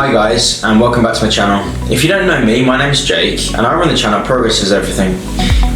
Hi guys, and welcome back to my channel. If you don't know me, my name's Jake and I run the channel Progress is Everything.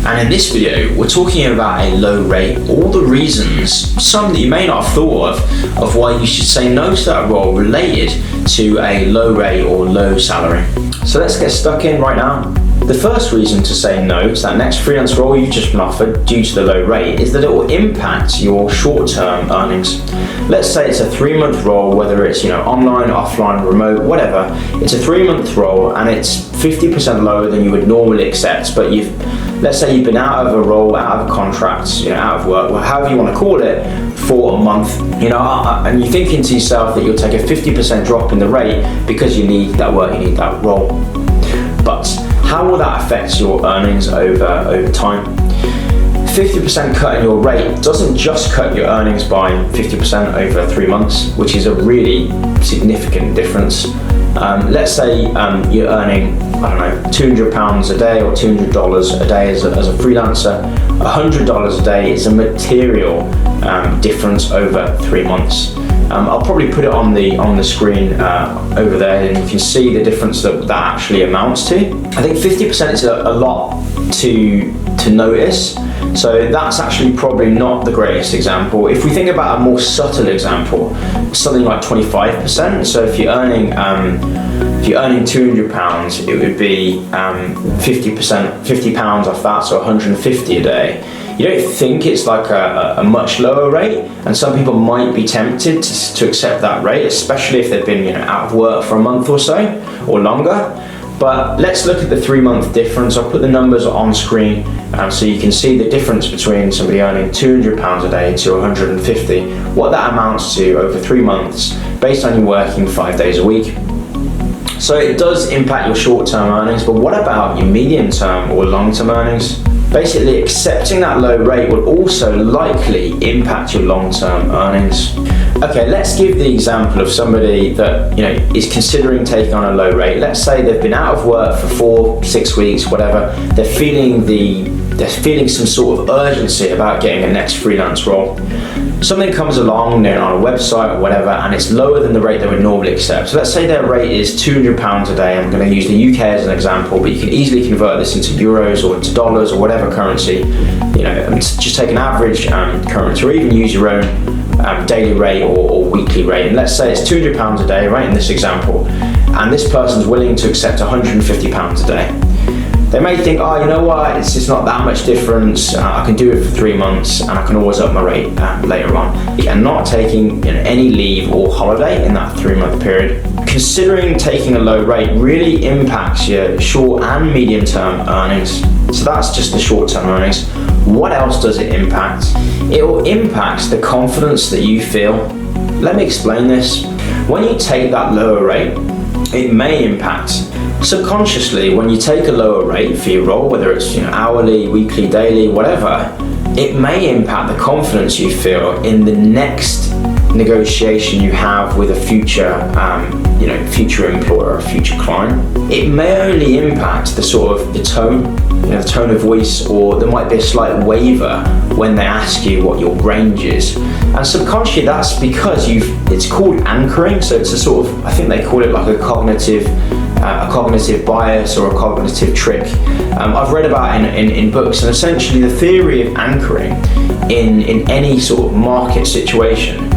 And in this video, we're talking about a low rate, all the reasons, some that you may not have thought of why you should say no to that role related to a low rate or low salary. So let's get stuck in right now. The first reason to say no to that next freelance role you've just been offered due to the low rate is that it will impact your short-term earnings. Let's say it's a 3-month role, whether it's online, offline, remote, whatever. It's a 3-month role and it's 50% lower than you would normally accept, but let's say you've been out of a role, out of a contract, out of work, however you want to call it, for a month, and you're thinking to yourself that you'll take a 50% drop in the rate because you need that work, you need that role. But how will that affect your earnings over time? 50% cut in your rate doesn't just cut your earnings by 50% over 3 months, which is a really significant difference. Let's say you're earning, £200 a day or $200 a day as a freelancer. $100 a day is a material difference over 3 months. I'll probably put it on the screen over there, and you can see the difference that actually amounts to. I think 50% is a lot to notice, so that's actually probably not the greatest example. If we think about a more subtle example, something like 25%. So if you're earning £200, it would be £50 off that, so 150 a day. You don't think it's like a much lower rate, and some people might be tempted to accept that rate, especially if they've been out of work for a month or so or longer. But let's look at the 3-month difference. I'll put the numbers on screen so you can see the difference between somebody earning £200 a day to 150, what that amounts to over 3 months based on you working 5 days a week. So it does impact your short-term earnings, but what about your medium-term or long-term earnings? Basically, accepting that low rate will also likely impact your long-term earnings. Okay, let's give the example of somebody that is considering taking on a low rate. Let's say they've been out of work for 4-6 weeks, whatever. They're feeling some sort of urgency about getting a next freelance role. Something comes along, they're on a website or whatever, and it's lower than the rate they would normally accept. So let's say their rate is £200 a day. I'm going to use the UK as an example, but you can easily convert this into euros or into dollars or whatever currency. And just take an average currency, or even use your own daily rate or weekly rate. And let's say it's £200 a day, right, in this example, and this person's willing to accept £150 a day. They may think, oh, you know what, it's just not that much difference, I can do it for 3 months and I can always up my rate later on. And not taking any leave or holiday in that 3-month period. Considering taking a low rate really impacts your short and medium term earnings. So that's just the short term earnings. What else does it impact? It will impact the confidence that you feel. Let me explain this. When you take that lower rate, it may impact subconsciously. When you take a lower rate for your role, whether it's hourly, weekly, daily, whatever, it may impact the confidence you feel in the next negotiation you have with a future future employer or future client. It may only impact the tone, the tone of voice, or there might be a slight waver when they ask you what your range is. And subconsciously that's because it's called anchoring, so it's a sort of, I think they call it like a cognitive bias or a cognitive trick. I've read about in books, and essentially the theory of anchoring in any sort of market situation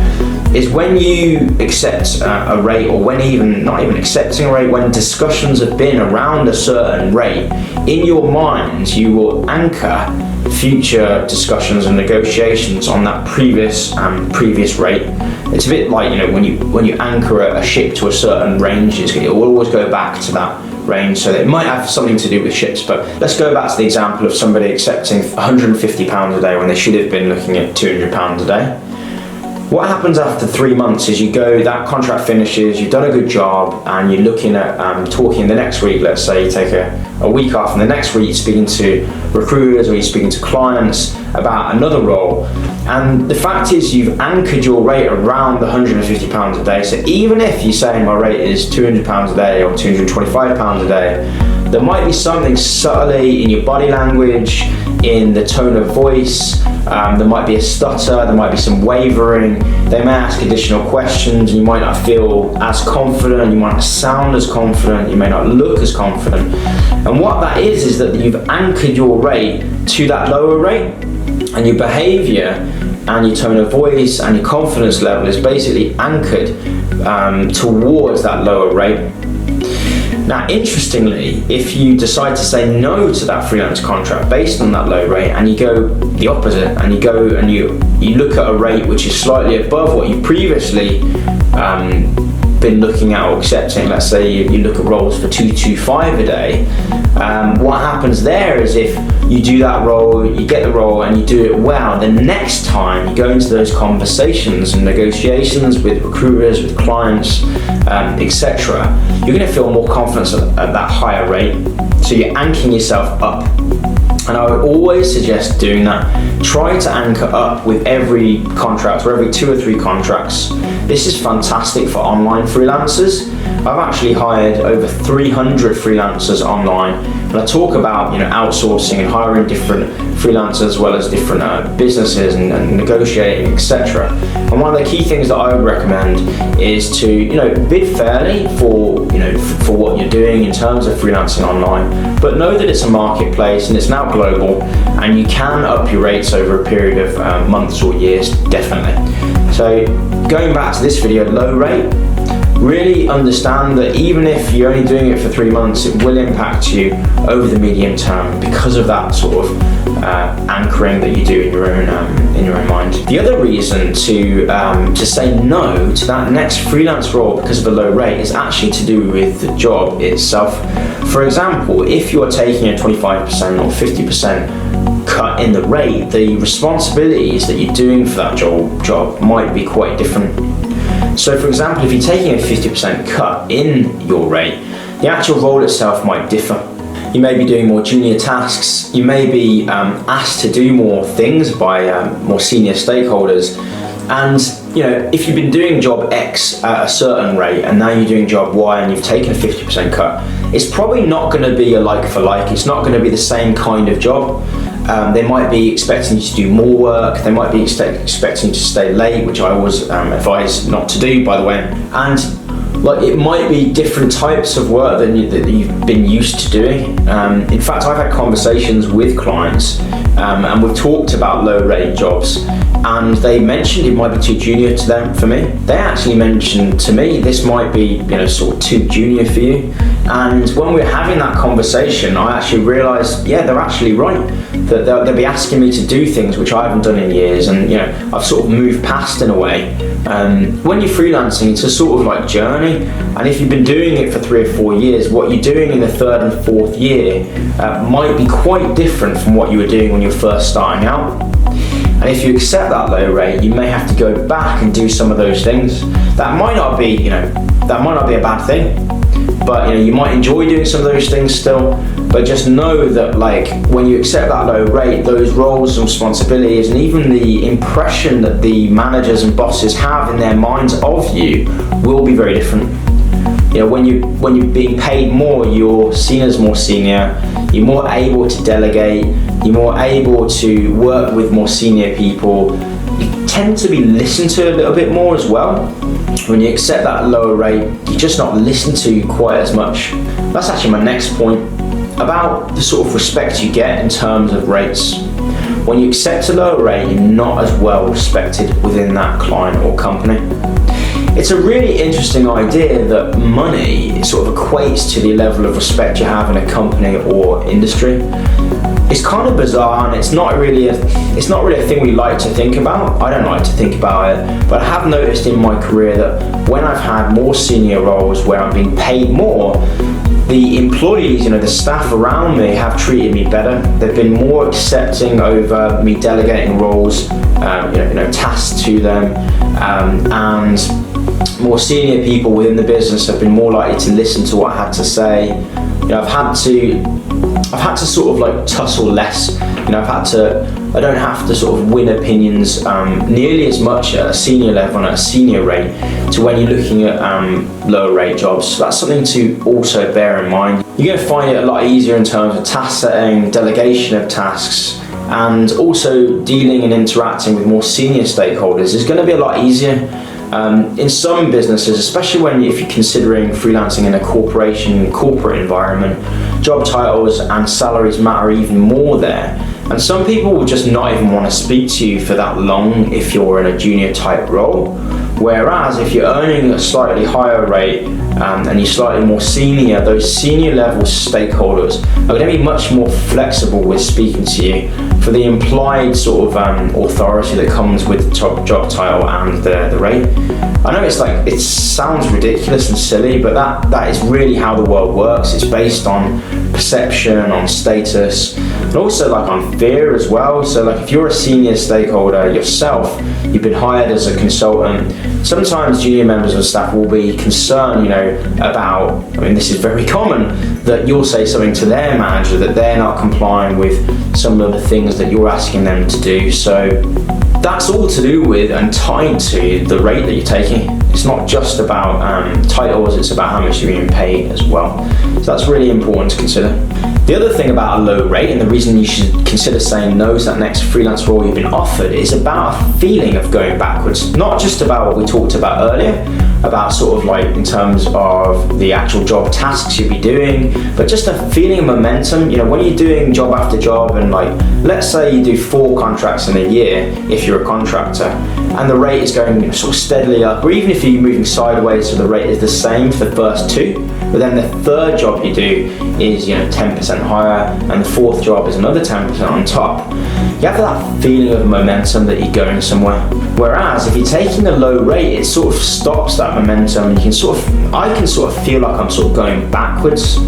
is when you accept a rate, or when not even accepting a rate, when discussions have been around a certain rate, in your mind you will anchor future discussions and negotiations on that previous rate. It's a bit like when you anchor a ship to a certain range, it will always go back to that range. So it might have something to do with ships, but let's go back to the example of somebody accepting £150 a day when they should have been looking at £200 a day. What happens after 3 months is that contract finishes, you've done a good job, and you're looking at talking the next week. Let's say you take a week off, and the next week you're speaking to recruiters or you're speaking to clients about another role. And the fact is you've anchored your rate around the £150 a day. So even if you're saying my rate is £200 a day or £225 a day, there might be something subtly in your body language, in the tone of voice. There might be a stutter, there might be some wavering. They may ask additional questions, and you might not feel as confident, you might not sound as confident, you may not look as confident. And what that is that you've anchored your rate to that lower rate, and your behavior and your tone of voice and your confidence level is basically anchored towards that lower rate. Now, interestingly, if you decide to say no to that freelance contract based on that low rate, and you go the opposite, and you go and you look at a rate which is slightly above what you previously been looking at or accepting, let's say you look at roles for 225 a day, what happens there is if you do that role, you get the role and you do it well, the next time you go into those conversations and negotiations with recruiters, with clients, etc., you're going to feel more confidence at that higher rate. So you're anchoring yourself up. And I would always suggest doing that. Try to anchor up with every contract or every 2 or 3 contracts. This is fantastic for online freelancers. I've actually hired over 300 freelancers online, and I talk about outsourcing and hiring different freelancers as well as different businesses and negotiating, etc. And one of the key things that I would recommend is to bid fairly for what you're doing in terms of freelancing online, but know that it's a marketplace and it's now global, and you can up your rates over a period of months or years, definitely. So going back to this video, low rate, really understand that even if you're only doing it for 3 months, it will impact you over the medium term because of that sort of anchoring that you do in your own mind. The other reason to say no to that next freelance role because of the low rate is actually to do with the job itself. For example, if you're taking a 25% or 50% cut in the rate, the responsibilities that you're doing for that job might be quite different. So for example, if you're taking a 50% cut in your rate, the actual role itself might differ. You may be doing more junior tasks, you may be asked to do more things by more senior stakeholders, and if you've been doing job X at a certain rate and now you're doing job Y and you've taken a 50% cut, it's probably not going to be a like for like, it's not going to be the same kind of job. They might be expecting you to do more work, they might be expecting you to stay late, which I always advise not to do, by the way. And it might be different types of work that you've been used to doing. In fact, I've had conversations with clients and we've talked about low rate jobs, and they mentioned it might be too junior to them for me. They actually mentioned to me this might be sort of too junior for you. And when we were having that conversation, I actually realised, yeah, they're actually right. That they'll be asking me to do things which I haven't done in years, and I've sort of moved past in a way. When you're freelancing, it's a sort of like journey, and if you've been doing it for 3 or 4 years, what you're doing in the 3rd and 4th year might be quite different from what you were doing when you're first starting out. And if you accept that low rate, you may have to go back and do some of those things. That might not be, that might not be a bad thing, but you might enjoy doing some of those things still. But just know that when you accept that low rate, those roles and responsibilities, and even the impression that the managers and bosses have in their minds of you will be very different. When you're being paid more, you're seen as more senior, you're more able to delegate, you're more able to work with more senior people, you tend to be listened to a little bit more as well. When you accept that lower rate, you're just not listened to quite as much. That's actually my next point about the sort of respect you get in terms of rates. When you accept a lower rate, you're not as well respected within that client or company. It's a really interesting idea that money sort of equates to the level of respect you have in a company or industry. It's kind of bizarre, and it's not really a thing we like to think about. I don't like to think about it, but I have noticed in my career that when I've had more senior roles where I'm being paid more, the employees, the staff around me have treated me better. They've been more accepting over me delegating roles, tasks to them, and more senior people within the business have been more likely to listen to what I had to say. I've had to sort of tussle less. I don't have to sort of win opinions nearly as much at a senior level and at a senior rate to when you're looking at lower rate jobs. So that's something to also bear in mind. you're going to find it a lot easier in terms of task setting, delegation of tasks, and also dealing and interacting with more senior stakeholders is going to be a lot easier. In some businesses, especially if you're considering freelancing in a corporate environment, job titles and salaries matter even more there. And some people will just not even want to speak to you for that long if you're in a junior type role. Whereas if you're earning a slightly higher rate and you're slightly more senior, those senior level stakeholders are going to be much more flexible with speaking to you for the implied sort of authority that comes with the top job title and the rate. I know it sounds ridiculous and silly, but that is really how the world works. It's based on perception, on status, and also on fear as well. So if you're a senior stakeholder yourself, you've been hired as a consultant, sometimes junior members of staff will be concerned, about, this is very common, that you'll say something to their manager that they're not complying with some of the things that you're asking them to do. So that's all to do with and tied to the rate that you're taking. It's not just about titles, it's about how much you're being paid as well. So that's really important to consider. The other thing about a low rate, and the reason you should consider saying no to that next freelance role you've been offered, is about a feeling of going backwards. Not just about what we talked about earlier, about sort of in terms of the actual job tasks you'll be doing, but just a feeling of momentum. When you're doing job after job, and let's say you do 4 contracts in a year if you're a contractor, and the rate is going sort of steadily up, or even if you're moving sideways so the rate is the same for the first 2, but then the third job you do is 10% higher, and the fourth job is another 10% on top. You have that feeling of momentum that you're going somewhere. Whereas if you're taking a low rate, it sort of stops that momentum. I can sort of feel like I'm sort of going backwards.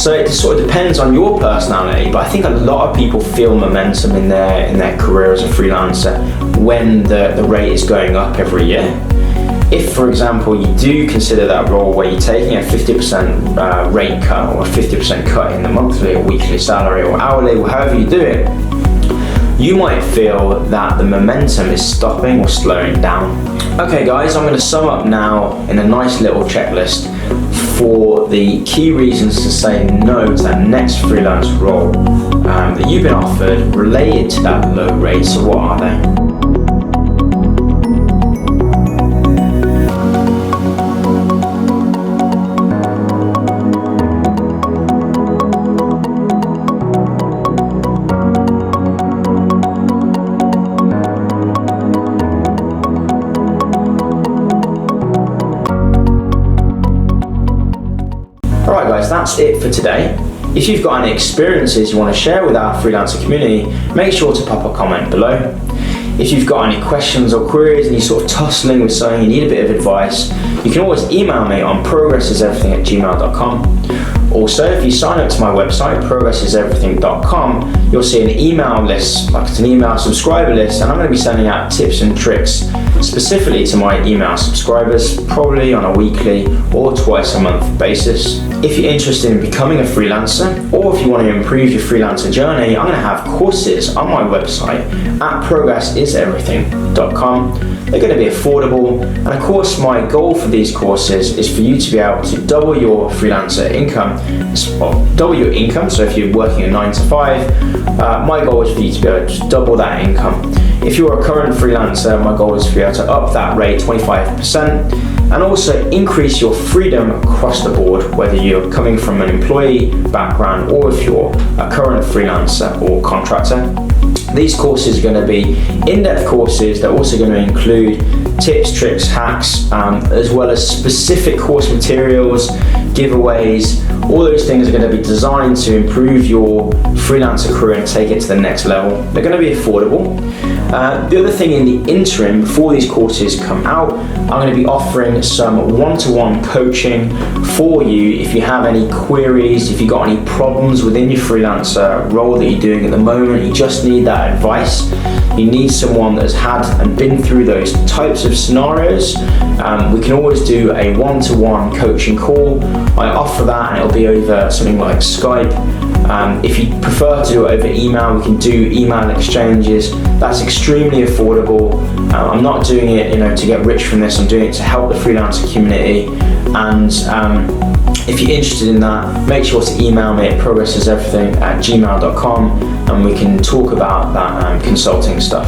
So it sort of depends on your personality, but I think a lot of people feel momentum in their career as a freelancer when the rate is going up every year. If, for example, you do consider that role where you're taking a 50% rate cut, or a 50% cut in the monthly or weekly salary or hourly, or however you do it, you might feel that the momentum is stopping or slowing down. Okay guys, I'm going to sum up now in a nice little checklist for the key reasons to say no to that next freelance role that you've been offered related to that low rate. So what are they? Alright guys, that's it for today. If you've got any experiences you want to share with our freelancer community, make sure to pop a comment below. If you've got any questions or queries and you're sort of tussling with something, you need a bit of advice, you can always email me on progressiseverything@gmail.com. Also, if you sign up to my website, progressiseverything.com, you'll see an email list, it's an email subscriber list, and I'm going to be sending out tips and tricks specifically to my email subscribers, probably on a weekly or twice a month basis. If you're interested in becoming a freelancer, or if you want to improve your freelancer journey, I'm going to have courses on my website at progressiseverything.com. They're going to be affordable, and of course my goal for these courses is for you to be able to double your freelancer income, double your income. So if you're working a 9 to 5, my goal is for you to be able to double that income. If you're a current freelancer, my goal is to be able to up that rate 25%, and also increase your freedom across the board, whether you're coming from an employee background or if you're a current freelancer or contractor. These courses are going to be in-depth courses. They're also going to include tips, tricks, hacks, as well as specific course materials, giveaways. All those things are going to be designed to improve your freelancer career and take it to the next level. They're going to be affordable. The other thing, in the interim, before these courses come out, I'm going to be offering some one-to-one coaching for you if you have any queries, if you've got any problems within your freelancer role that you're doing at the moment, you just need that advice. You need someone that has had and been through those types of scenarios. We can always do a one-to-one coaching call. I offer that, and it'll be over something like Skype. If you prefer to do it over email, we can do email exchanges. That's extremely affordable. I'm not doing it, to get rich from this. I'm doing it to help the freelancer community. And If you're interested in that, make sure to email me at progressiseverything@gmail.com and we can talk about that consulting stuff.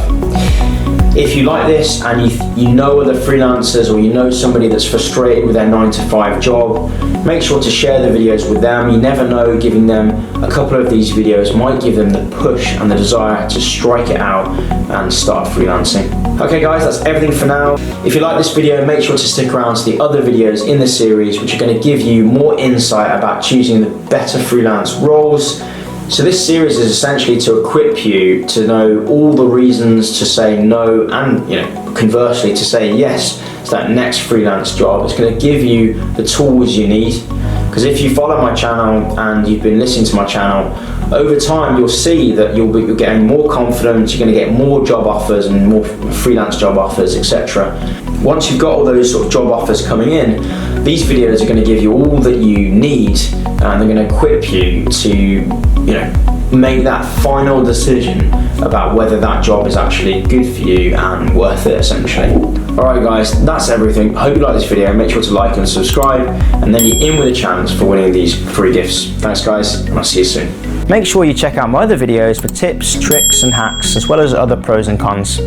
If you like this and you know other freelancers, or you know somebody that's frustrated with their 9-to-5 job, make sure to share the videos with them. You never know, giving them a couple of these videos might give them the push and the desire to strike it out and start freelancing. Okay guys, that's everything for now. If you like this video, make sure to stick around to the other videos in the series, which are going to give you more insight about choosing the better freelance roles. So this series is essentially to equip you to know all the reasons to say no, and conversely to say yes to that next freelance job. It's going to give you the tools you need, because if you follow my channel and you've been listening to my channel, over time you'll see that you're getting more confidence, you're going to get more job offers and more freelance job offers, etc. Once you've got all those sort of job offers coming in, these videos are going to give you all that you need, and they're going to equip you to make that final decision about whether that job is actually good for you and worth it, essentially. Alright guys, that's everything. I hope you like this video. Make sure to like and subscribe, and then you're in with a chance for winning these free gifts. Thanks guys, and I'll see you soon. Make sure you check out my other videos for tips, tricks and hacks, as well as other pros and cons.